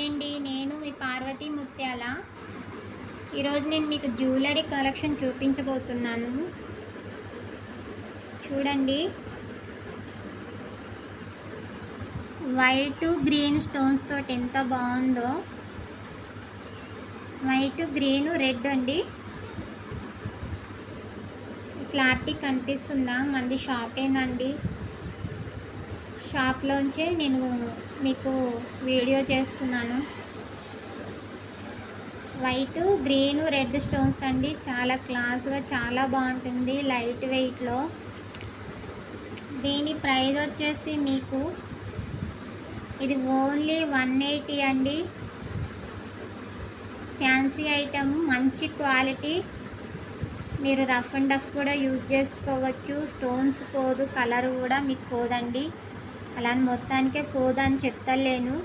అండి, నేను మీ పార్వతి ముత్యాల. ఈరోజు నేను మీకు జ్యువెలరీ కలెక్షన్ చూపించబోతున్నాను. చూడండి, వైట్ గ్రీన్ స్టోన్స్ తోటి ఎంత బాగుందో. వైట్ గ్రీన్ రెడ్ అండి. క్లారిటీ కనిపిస్తుందా? మంది షాపేనండి. షాప్లోంచే నేను మీకు వీడియో చేస్తున్నాను. వైట్ గ్రీన్ రెడ్ స్టోన్స్ అండి. చాలా క్లాస్గా, చాలా బాగుంటుంది లైట్ వెయిట్లో. దీని ప్రైస్ వచ్చేసి మీకు ఇది ఓన్లీ 180 అండి. ఫ్యాన్సీ ఐటమ్, మంచి క్వాలిటీ. మీరు రఫ్ అండ్ డఫ్ కూడా యూజ్ చేసుకోవచ్చు. స్టోన్స్ పోదు, కలర్ కూడా మీకు పోదండి. అలా మొత్తానికే పోదని చెప్తలేను,